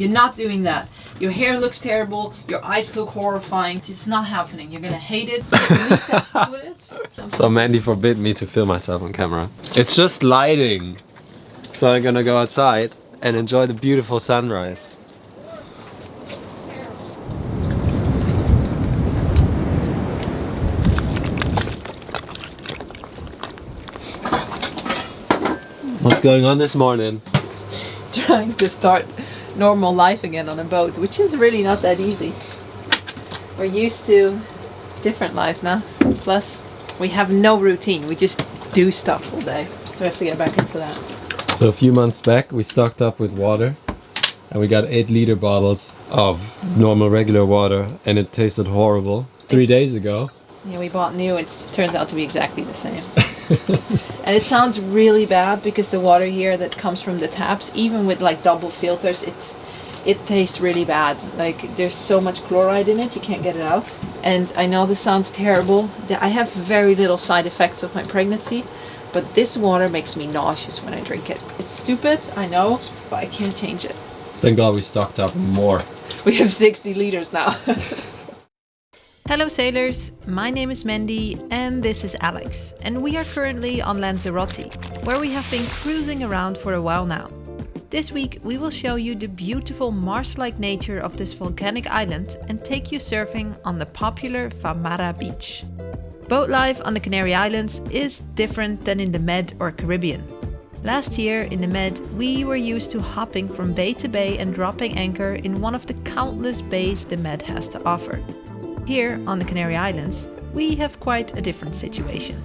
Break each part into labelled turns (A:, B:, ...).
A: You're not doing that. Your hair looks terrible, your eyes look horrifying. It's not happening. You're gonna hate it.
B: So Mandy forbid me to film myself on camera. It's just lighting. So I'm gonna go outside and enjoy the beautiful sunrise. What's going on this morning?
A: Trying to start normal life again on a boat, which is really not that easy. We're used to different life now. Plus, we have no routine. We just do stuff all day. So we have to get back into that.
B: So a few months back we stocked up with water and we got 8-liter bottles of normal regular water and it tasted horrible. 3 days ago.
A: Yeah, we bought new. It turns out to be exactly the same. And it sounds really bad because the water here that comes from the taps, even with like double filters, it tastes really bad. Like there's so much chloride in it, you can't get it out. And I know this sounds terrible. I have very little side effects of my pregnancy, but this water makes me nauseous when I drink it. It's stupid, I know, but I can't change it.
B: Thank God we stocked up more.
A: We have 60 liters now.
C: Hello sailors, my name is Mandy and this is Alex, and we are currently on Lanzarote, where we have been cruising around for a while now. This week we will show you the beautiful marsh-like nature of this volcanic island and take you surfing on the popular Famara beach. Boat life on the Canary Islands is different than in the Med or Caribbean. Last year in the Med we were used to hopping from bay to bay and dropping anchor in one of the countless bays the Med has to offer. Here on the Canary Islands, we have quite a different situation.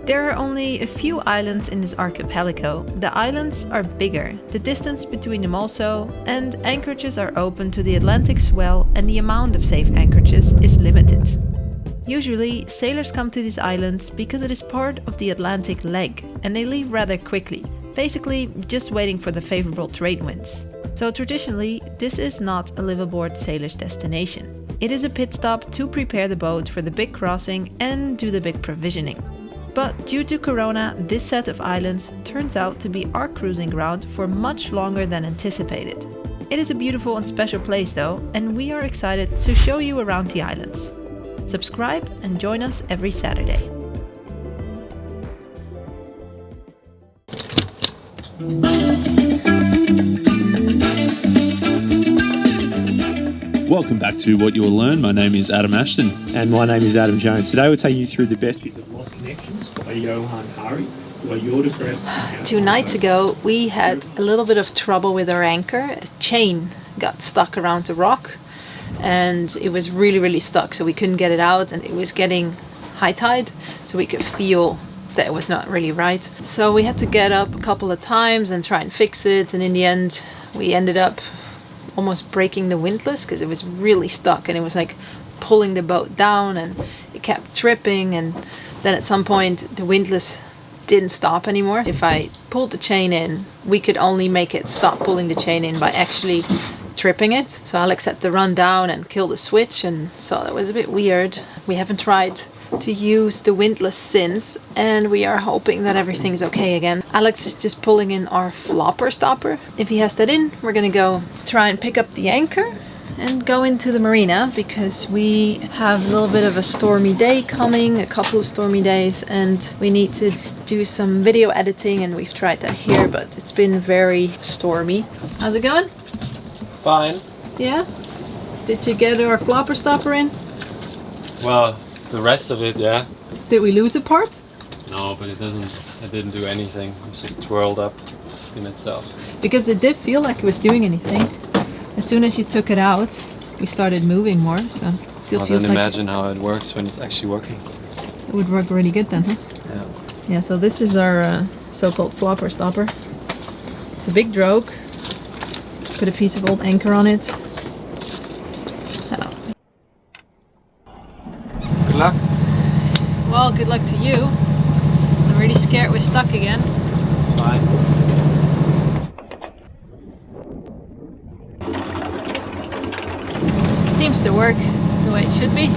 C: There are only a few islands in this archipelago. The islands are bigger, the distance between them also, and anchorages are open to the Atlantic swell and the amount of safe anchorages is limited. Usually, sailors come to these islands because it is part of the Atlantic leg and they leave rather quickly, basically just waiting for the favorable trade winds. So traditionally, this is not a live-aboard sailor's destination. It is a pit stop to prepare the boat for the big crossing and do the big provisioning. But due to Corona, this set of islands turns out to be our cruising ground for much longer than anticipated. It is a beautiful and special place though, and we are excited to show you around the islands. Subscribe and join us every Saturday.
D: Welcome back to What You'll Learn. My name is Adam Ashton.
E: And my name is Adam Jones. Today we'll take you through the best bits of Lost Connections by Johan Hari, by Yordecrest.
A: 2 nights ago we had a little bit of trouble with our anchor. The chain got stuck around the rock and it was really stuck, so we couldn't get it out, and it was getting high tide, so we could feel that it was not really right. So we had to get up a couple of times and try and fix it, and in the end we ended up almost breaking the windlass because it was really stuck and it was like pulling the boat down and it kept tripping, and then at some point the windlass didn't stop anymore. If I pulled the chain in, we could only make it stop pulling the chain in by actually tripping it. So Alex had to run down and kill the switch, and so that was a bit weird. We haven't tried to use the windlass since, and we are hoping that everything's okay again. Alex is just pulling in our flopper stopper. If he has that in, we're gonna go try and pick up the anchor and go into the marina, because we have a little bit of a stormy day coming, a couple of stormy days, and we need to do some video editing, and we've tried that here, but it's been very stormy. How's it going?
B: Fine.
A: Yeah? Did you get our flopper stopper in?
B: Well, the rest of it, yeah.
A: Did we lose a part?
B: No, but it didn't do anything. It was just twirled up in itself.
A: Because it did feel like it was doing anything. As soon as you took it out, we started moving more, so still
B: Well,
A: feels
B: then
A: like
B: imagine how it works when it's actually working.
A: it would work really good then, huh?
B: Yeah.
A: Yeah, so this is our so-called flopper stopper. It's a big drogue. Put a piece of old anchor on it. Oh.
B: Good luck.
A: Well, good luck to you. I'm really scared we're stuck again.
B: It's fine.
A: It seems to work the way it should be.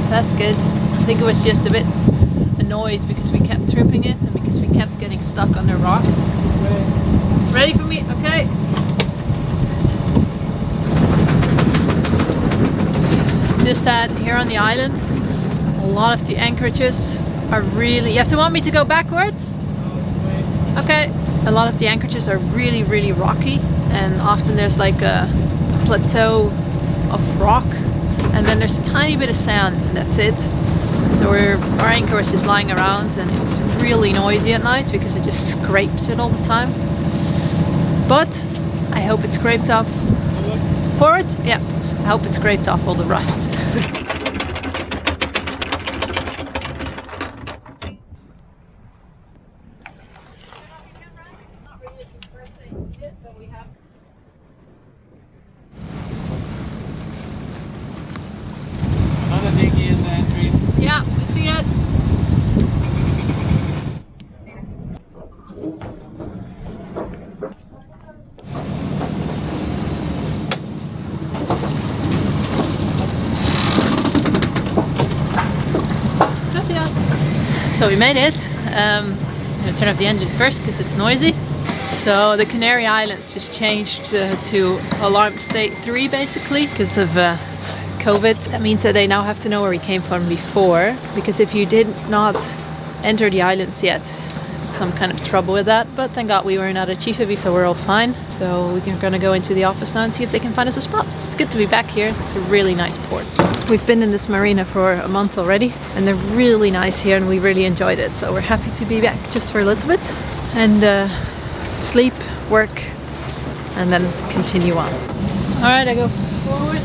A: That's good. I think it was just a bit annoyed because we kept tripping it and because we kept getting stuck on the rocks. Ready for me? Okay. noticed that here on the islands, a lot of the anchorages are really... You have to want me to go backwards? Okay. A lot of the anchorages are really, really rocky, and often there's like a plateau of rock, and then there's a tiny bit of sand, and that's it. So our anchorage is lying around, and it's really noisy at night because it just scrapes it all the time. But I hope it scraped off. Forward? Yeah. I hope it scraped off all the rust.
B: Another dinghy in the entry.
A: Yeah, we see it. So we made it. I'm gonna turn up the engine first because it's noisy. So the Canary Islands just changed to alarm state 3 basically because of COVID. That means that they now have to know where we came from before, because if you did not enter the islands yet, some kind of trouble with that. But thank God we were not a Chiefy, so we're all fine. So we're gonna go into the office now and see if they can find us a spot. It's good to be back here. It's a really nice port. We've been in this marina for a month already, and they're really nice here, and we really enjoyed it. So we're happy to be back just for a little bit and sleep, work, and then continue on. All right, I go forward.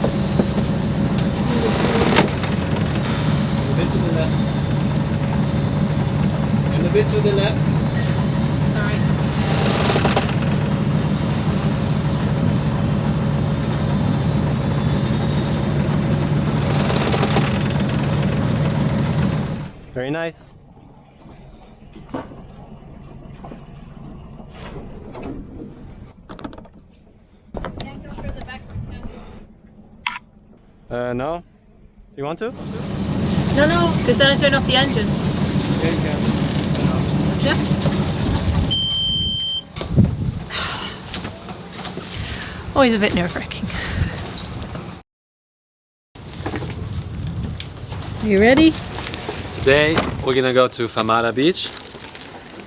B: A bit to the left. And a bit to the left.
A: Sorry.
B: Very nice.
A: Can't go further backwards,
B: No? You want to?
A: No, because then I turn off the engine.
B: Yeah, you can.
A: Yeah? Always a bit nerve-wracking. You ready?
B: Today we're gonna go to Famara beach,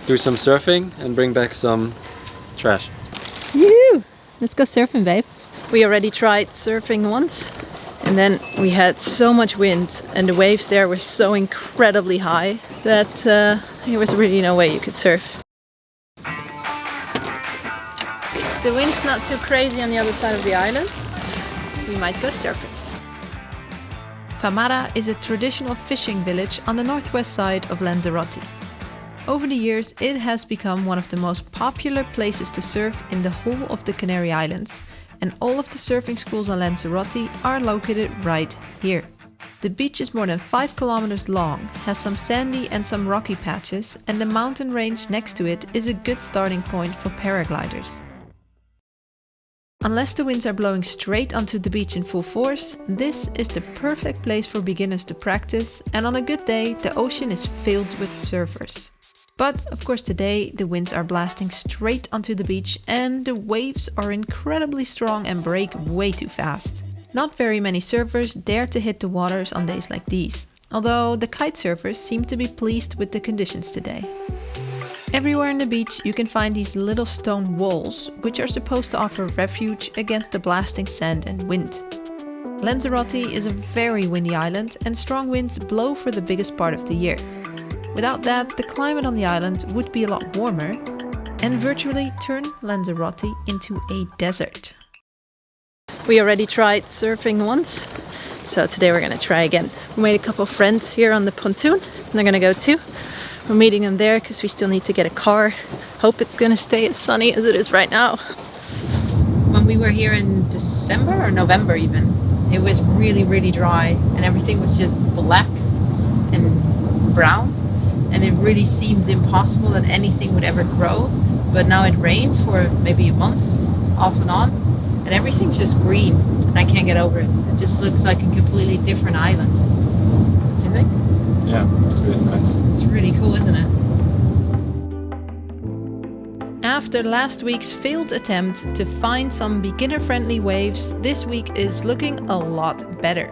B: do some surfing and bring back some trash.
A: Woo! Let's go surfing, babe. We already tried surfing once, and then we had so much wind and the waves there were so incredibly high that there was really no way you could surf. The wind's not too crazy on the other side of the island. We might go surfing.
C: Famara is a traditional fishing village on the northwest side of Lanzarote. Over the years, it has become one of the most popular places to surf in the whole of the Canary Islands, and all of the surfing schools on Lanzarote are located right here. The beach is more than 5 kilometers long, has some sandy and some rocky patches, and the mountain range next to it is a good starting point for paragliders. Unless the winds are blowing straight onto the beach in full force, this is the perfect place for beginners to practice, and on a good day the ocean is filled with surfers. But of course today the winds are blasting straight onto the beach and the waves are incredibly strong and break way too fast. Not very many surfers dare to hit the waters on days like these, although the kite surfers seem to be pleased with the conditions today. Everywhere on the beach you can find these little stone walls, which are supposed to offer refuge against the blasting sand and wind. Lanzarote is a very windy island and strong winds blow for the biggest part of the year. Without that, the climate on the island would be a lot warmer and virtually turn Lanzarote into a desert.
A: We already tried surfing once, so today we're gonna try again. We made a couple of friends here on the pontoon, and they're gonna go too. We're meeting them there because we still need to get a car. Hope it's gonna stay as sunny as it is right now. When we were here in December or November even, it was really, really dry and everything was just black and brown. And it really seemed impossible that anything would ever grow. But now it rained for maybe a month, off and on, and everything's just green and I can't get over it. It just looks like a completely different island. Don't you think?
B: Yeah, it's really nice.
A: It's really cool, isn't it?
C: After last week's failed attempt to find some beginner-friendly waves, this week is looking a lot better.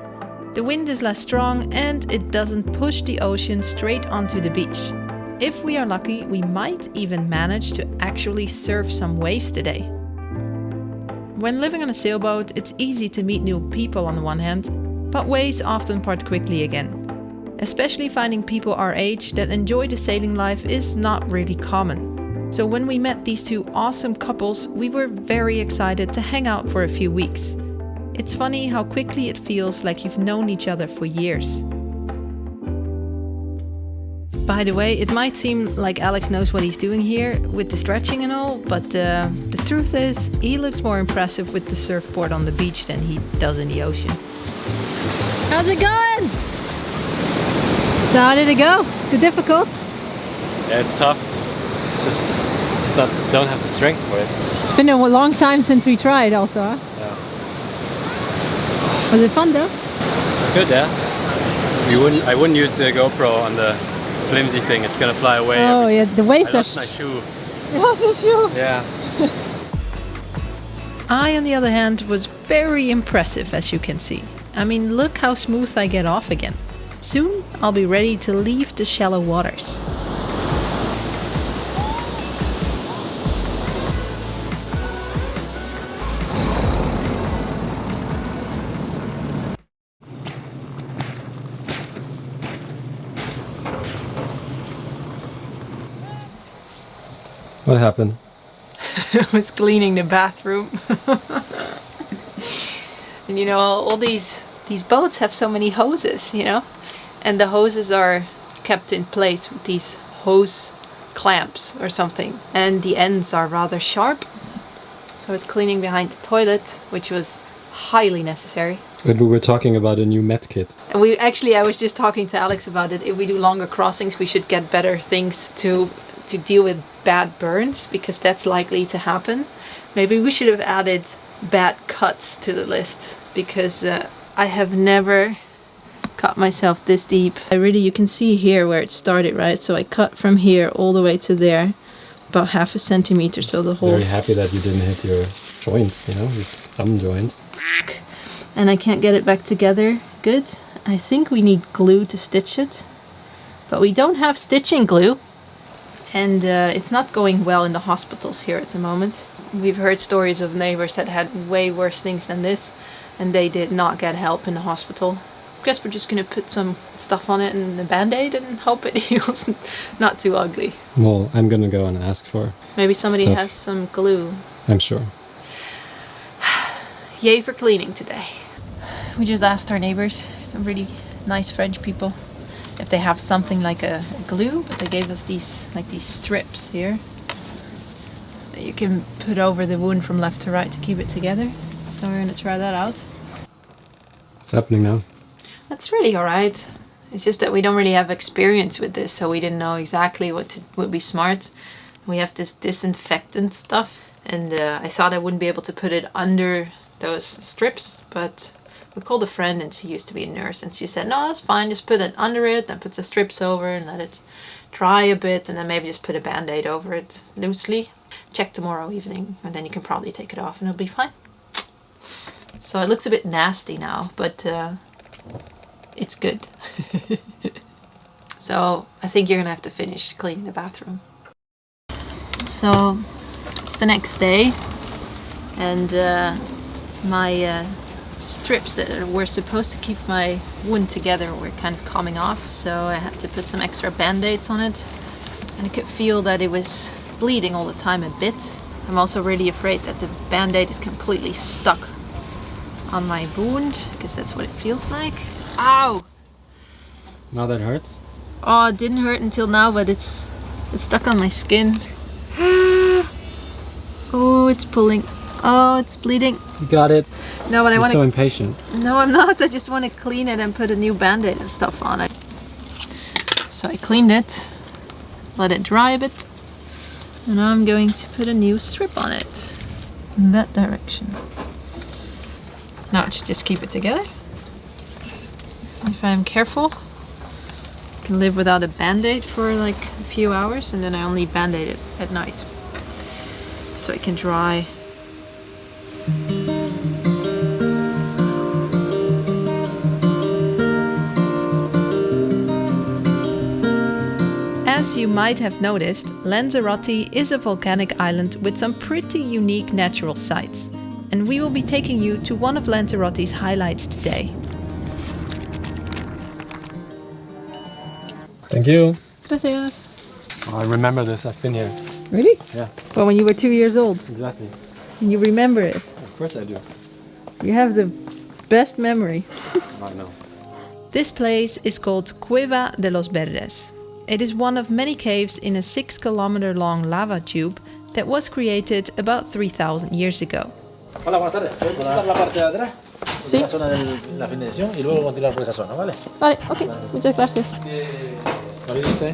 C: The wind is less strong and it doesn't push the ocean straight onto the beach. If we are lucky, we might even manage to actually surf some waves today. When living on a sailboat, it's easy to meet new people on the one hand, but ways often part quickly again. Especially finding people our age that enjoy the sailing life is not really common. So when we met these two awesome couples, we were very excited to hang out for a few weeks. It's funny how quickly it feels like you've known each other for years. By the way, it might seem like Alex knows what he's doing here with the stretching and all, but the truth is, he looks more impressive with the surfboard on the beach than he does in the ocean.
A: How's it going? So how did it go? Is it difficult?
B: Yeah, it's tough. It's just don't have the strength for it.
A: It's been a long time since we tried also, huh?
B: Yeah.
A: Was it fun though?
B: It's good, yeah. I wouldn't use the GoPro on the flimsy thing. It's gonna fly away.
A: Oh yeah, the waves
B: I
A: are...
B: lost my shoe.
A: You lost your shoe?
B: Yeah.
C: I, on the other hand, was very impressive, as you can see. I mean, look how smooth I get off again. Soon, I'll be ready to leave the shallow waters.
B: What happened?
A: I was cleaning the bathroom. And you know, all these boats have so many hoses, you know? And the hoses are kept in place with these hose clamps or something. And the ends are rather sharp. So I was cleaning behind the toilet, which was highly necessary.
B: And we were talking about a new med kit.
A: And I was just talking to Alex about it. If we do longer crossings, we should get better things to deal with bad burns, because that's likely to happen. Maybe we should have added bad cuts to the list, because I have never cut myself this deep. You can see here where it started, right? So I cut from here all the way to there, about 0.5 centimeter, so the whole...
B: Very happy that you didn't hit your joints, you know, your thumb joints.
A: And I can't get it back together good. I think we need glue to stitch it, but we don't have stitching glue. And it's not going well in the hospitals here at the moment. We've heard stories of neighbors that had way worse things than this, and they did not get help in the hospital. I guess we're just gonna put some stuff on it and a band-aid and hope it heals not too ugly.
B: Well, I'm gonna go and ask for
A: maybe somebody
B: stuff.
A: has some glue.
B: I'm sure.
A: Yay for cleaning today. We just asked our neighbors, some really nice French people, if they have something like a glue, but they gave us these strips here that you can put over the wound from left to right to keep it together. So we're gonna try that out.
B: What's happening now?
A: That's really alright. It's just that we don't really have experience with this, so we didn't know exactly what would be smart. We have this disinfectant stuff, and I thought I wouldn't be able to put it under those strips, but we called a friend and she used to be a nurse, and she said, no, that's fine, just put it under it, then put the strips over and let it dry a bit, and then maybe just put a band-aid over it loosely. Check tomorrow evening, and then you can probably take it off and it'll be fine. So it looks a bit nasty now, but it's good. So I think you're gonna have to finish cleaning the bathroom. So it's the next day, and my strips that were supposed to keep my wound together were kind of coming off, so I had to put some extra band-aids on it, and I could feel that it was bleeding all the time a bit. I'm also really afraid that the band-aid is completely stuck on my wound, because that's what it feels like. Ow!
B: Now that hurts?
A: Oh, it didn't hurt until now, but it's stuck on my skin. Oh, it's pulling. Oh, it's bleeding.
B: You got it.
A: No, but I want to...
B: so impatient.
A: No, I'm not. I just want to clean it and put a new band-aid and stuff on it. So I cleaned it, let it dry a bit, and now I'm going to put a new strip on it in that direction. Now I should just keep it together. If I'm careful, I can live without a band-aid for like a few hours, and then I only band-aid it at night so it can dry.
C: you might have noticed, Lanzarote is a volcanic island with some pretty unique natural sights. And we will be taking you to one of Lanzarote's highlights today.
B: Thank you.
A: Gracias.
B: Oh, I remember this, I've been here.
A: Really?
B: Yeah,
A: Well, when you were 2 years old,
B: exactly.
A: and you remember it.
B: Of course I do.
A: You have the best memory.
B: I know.
C: This place is called Cueva de los Verdes. It is one of many caves in a 6-kilometer long lava tube that was created about 3,000 years ago.
F: Hola, buenas tardes. ¿Puedes visitar la parte de atrás?
A: Sí.
F: La zona de la finalización y luego continuar por esa zona, ¿vale?
A: Vale, okay. Muchas gracias.
B: What did you say?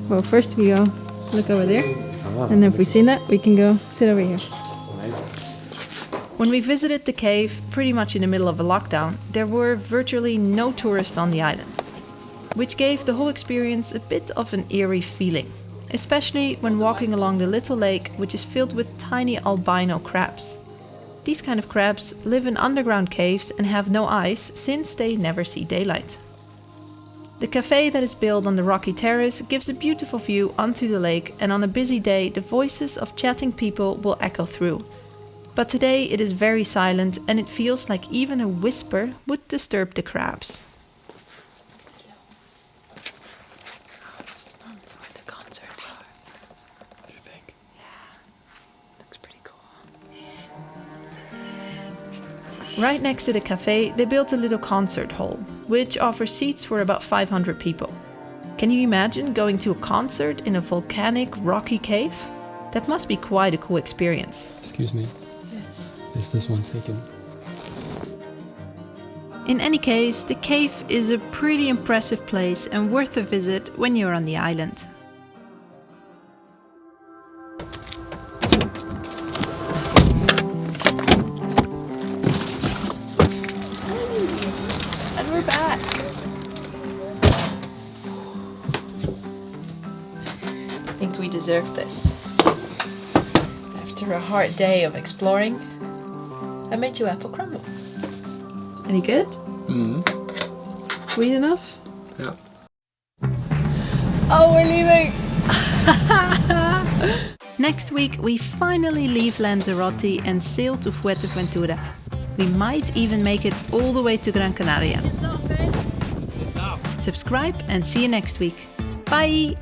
A: Well, first we go look over there. And if we've seen that, we can go sit over here.
C: When we visited the cave, pretty much in the middle of a lockdown, there were virtually no tourists on the island, which gave the whole experience a bit of an eerie feeling, especially when walking along the little lake, which is filled with tiny albino crabs. These kind of crabs live in underground caves and have no eyes since they never see daylight. The cafe that is built on the rocky terrace gives a beautiful view onto the lake, and on a busy day the voices of chatting people will echo through. But today it is very silent and it feels like even a whisper would disturb the crabs.
A: This is normally where the concerts are.
B: What do you think?
A: Looks pretty cool.
C: Right next to the cafe, they built a little concert hall, which offers seats for about 500 people. Can you imagine going to a concert in a volcanic rocky cave? That must be quite a cool experience.
B: Excuse me.
A: Yes.
B: Is this one taken?
C: In any case, the cave is a pretty impressive place and worth a visit when you're on the island.
A: And we're back. I think we deserve this. After a hard day of exploring, I made you apple crumble. Any good? Sweet enough?
B: Yeah.
A: Oh, we're leaving!
C: Next week, we finally leave Lanzarote and sail to Fuerteventura. We might even make it all the way to Gran Canaria. Subscribe and see you next week. Bye!